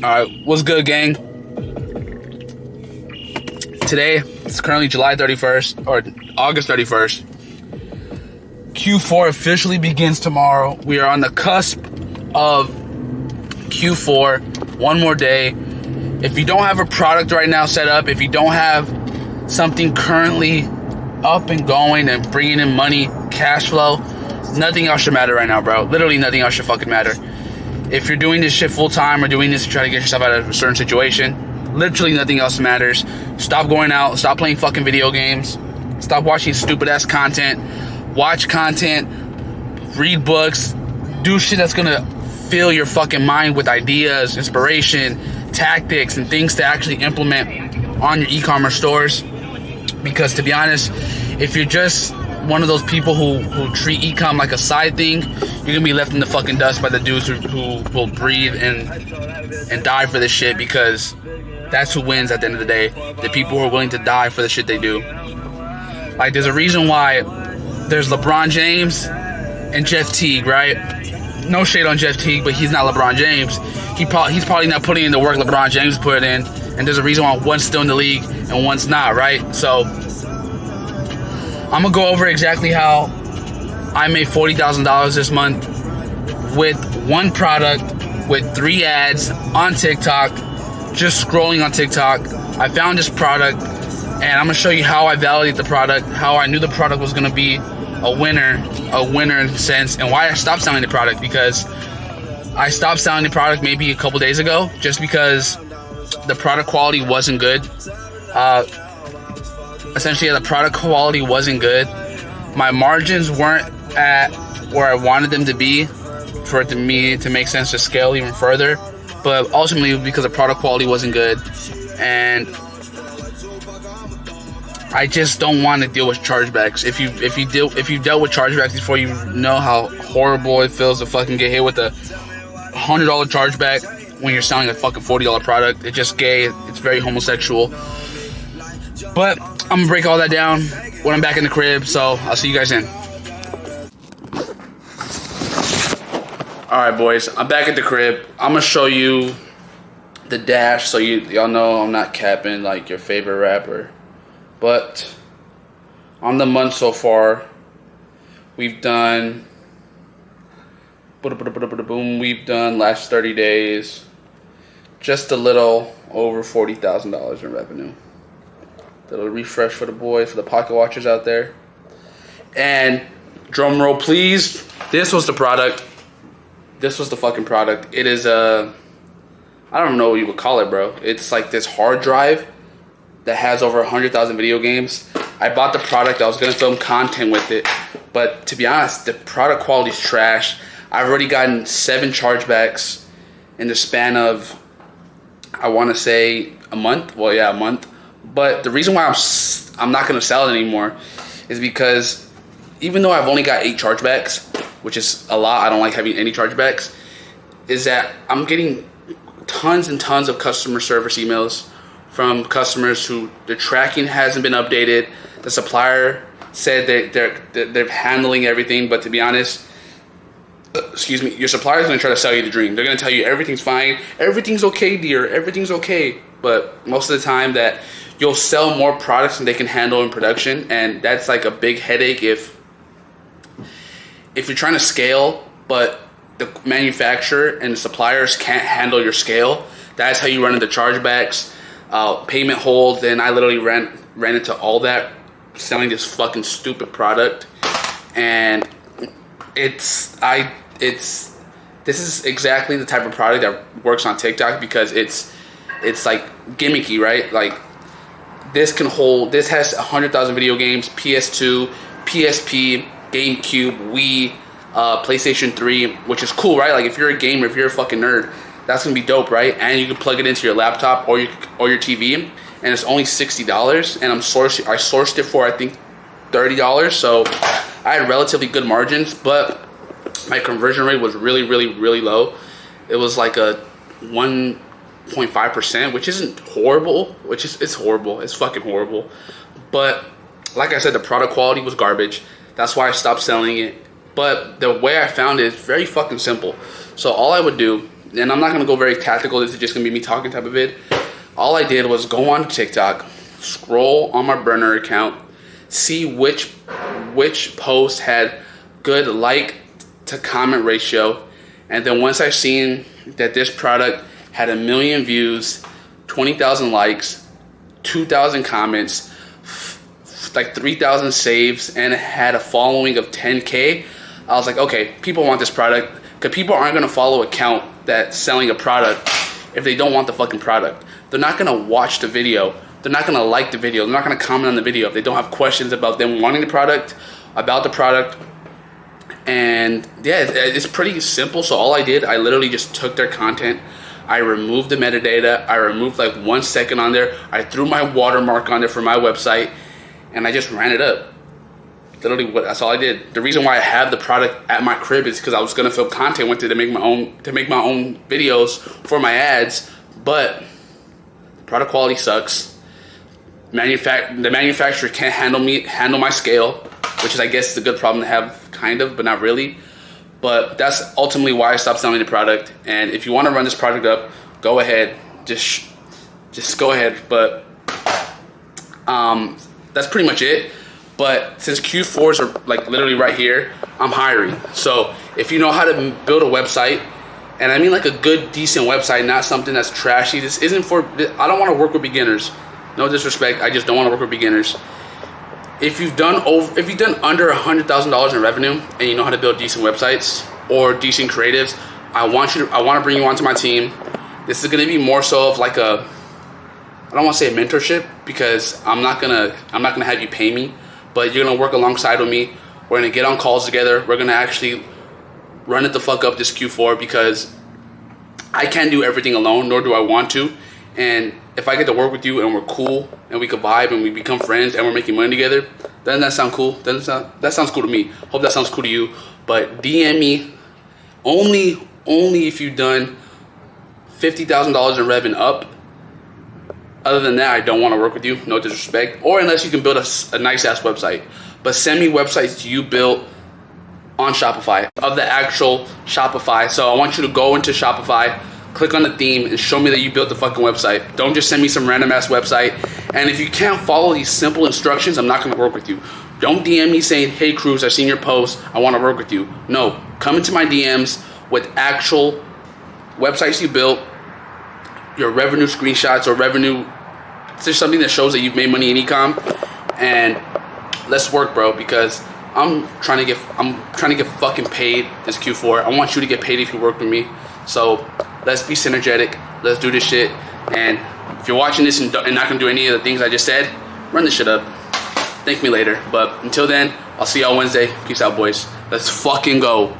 Alright, what's good, gang? Today, it's currently July 31st, or August 31st. Q4 officially begins tomorrow. We are on the cusp of Q4. One more day. If you don't have a product right now set up, if you don't have something currently up and going and bringing in money, cash flow, nothing else should matter right now, bro. Literally nothing else should fucking matter. If you're doing this shit full time or doing this to try to get yourself out of a certain situation, literally nothing else matters. Stop going out. Stop playing fucking video games. Stop watching stupid ass content. Watch content. Read books. Do shit that's gonna fill your fucking mind with ideas, inspiration, tactics, and things to actually implement on your e-commerce stores. Because to be honest, if you're just one of those people who treat e-com like a side thing, you're gonna be left in the fucking dust by the dudes who will breathe and die for this shit, because that's who wins at the end of the day. The people who are willing to die for the shit they do. Like, there's a reason why there's LeBron James and Jeff Teague, right? No shade on Jeff Teague, but he's not LeBron James. He's probably not putting in the work LeBron James put it in, and there's a reason why one's still in the league and one's not, right? So I'm gonna go over exactly how I made $40,000 this month with one product, with 3 ads on TikTok, just scrolling on TikTok. I found this product, and I'm gonna show you how I validated the product, how I knew the product was gonna be a winner in a sense, and why I stopped selling the product. Because I stopped selling the product maybe a couple days ago, just because the product quality wasn't good. Essentially, the product quality wasn't good. My margins weren't at where I wanted them to be for it to make sense to scale even further. But ultimately, because the product quality wasn't good, and I just don't want to deal with chargebacks. If you've dealt with chargebacks before, you know how horrible it feels to fucking get hit with a $100 chargeback when you're selling a fucking $40 product. It's just gay. It's very homosexual. But I'm gonna break all that down when I'm back in the crib, so I'll see you guys in. Alright, boys, I'm back at the crib. I'm gonna show you the dash so y'all know I'm not capping like your favorite rapper. But on the month so far, we've done last 30 days just a little over $40,000 in revenue. Little refresh for the boys, for the pocket watchers out there. And drum roll please, this was the product. This was the fucking product. It is I don't know what you would call it, bro. It's like this hard drive that has over 100,000 video games. I bought the product. I was gonna film content with it, but to be honest, the product quality is trash. I've already gotten 7 chargebacks in the span of, I want to say, a month. Well, yeah, a month. But the reason why I'm not going to sell it anymore is because even though I've only got 8 chargebacks, which is a lot, I don't like having any chargebacks, is that I'm getting tons and tons of customer service emails from customers who the tracking hasn't been updated. The supplier said they're handling everything, but to be honest, excuse me, your supplier is going to try to sell you the dream. They're going to tell you everything's fine, everything's okay, dear, everything's okay. But most of the time that you'll sell more products than they can handle in production, and that's like a big headache if you're trying to scale, but the manufacturer and the suppliers can't handle your scale. That's how you run into chargebacks, payment holds, and I literally ran into all that selling this fucking stupid product. And this is exactly the type of product that works on TikTok, because it's like gimmicky, right? Like this has 100,000 video games, PS2, PSP, GameCube, Wii, PlayStation 3, which is cool, right? Like if you're a gamer, if you're a fucking nerd, that's gonna be dope, right? And you can plug it into your laptop or your TV, and it's only $60. And I sourced it for I think $30, so I had relatively good margins, but my conversion rate was really, really, really low. It was like a 1.5%, which isn't horrible. It's horrible. It's fucking horrible. But like I said, the product quality was garbage. That's why I stopped selling it. But the way I found it is very fucking simple. So all I would do and I'm not going to go very tactical. This is just going to be me talking type of vid. All I did was go on TikTok, scroll on my burner account, see which post had good like to comment ratio, and then once I seen that this product had 1 million views, 20,000 likes, 2,000 comments, like 3,000 saves, and it had a following of 10K, I was like, okay, people want this product, because people aren't going to follow an account that's selling a product if they don't want the fucking product. They're not going to watch the video. They're not going to like the video. They're not going to comment on the video if they don't have questions about them wanting the product, about the product. And yeah, it's pretty simple. So all I did, I literally just took their content, I removed the metadata, I removed like 1 second on there, I threw my watermark on there for my website, and I just ran it up. Literally, that's all I did. The reason why I have the product at my crib is because I was gonna film content with it to make my own videos for my ads, but the product quality sucks. The manufacturer can't handle my scale, which is, I guess, is a good problem to have, kind of, but not really. But that's ultimately why I stopped selling the product. And if you want to run this product up, go ahead, just go ahead. But that's pretty much it. But since Q4s are like literally right here, I'm hiring. So if you know how to build a website, and I mean like a good, decent website, not something that's trashy. This isn't for, I don't want to work with beginners. No disrespect, I just don't want to work with beginners. If you've done under $100,000 in revenue and you know how to build decent websites or decent creatives, I want to bring you onto my team. This is going to be more so of like a, I don't want to say a mentorship, because I'm not gonna have you pay me, but you're gonna work alongside with me. We're gonna get on calls together. We're gonna actually run it the fuck up this Q4, because I can't do everything alone, nor do I want to. And if I get to work with you and we're cool and we can vibe and we become friends and we're making money together, doesn't that sound cool? That sounds cool to me. Hope that sounds cool to you. But DM me only if you've done $50,000 in revenue up. Other than that, I don't want to work with you. No disrespect. Or unless you can build a nice ass website. But send me websites you built on Shopify, of the actual Shopify. So I want you to go into Shopify, click on the theme, and show me that you built the fucking website. Don't just send me some random ass website. And if you can't follow these simple instructions, I'm not going to work with you. Don't DM me saying, hey Cruz, I've seen your post, I want to work with you. No, come into my DMs with actual websites you built, your revenue screenshots or revenue, just something that shows that you've made money in e-com, and let's work, bro, because I'm trying to get fucking paid this Q4. I want you to get paid if you work with me. So let's be synergetic. Let's do this shit. And if you're watching this and not gonna do any of the things I just said, run this shit up. Thank me later. But until then, I'll see y'all Wednesday. Peace out, boys. Let's fucking go.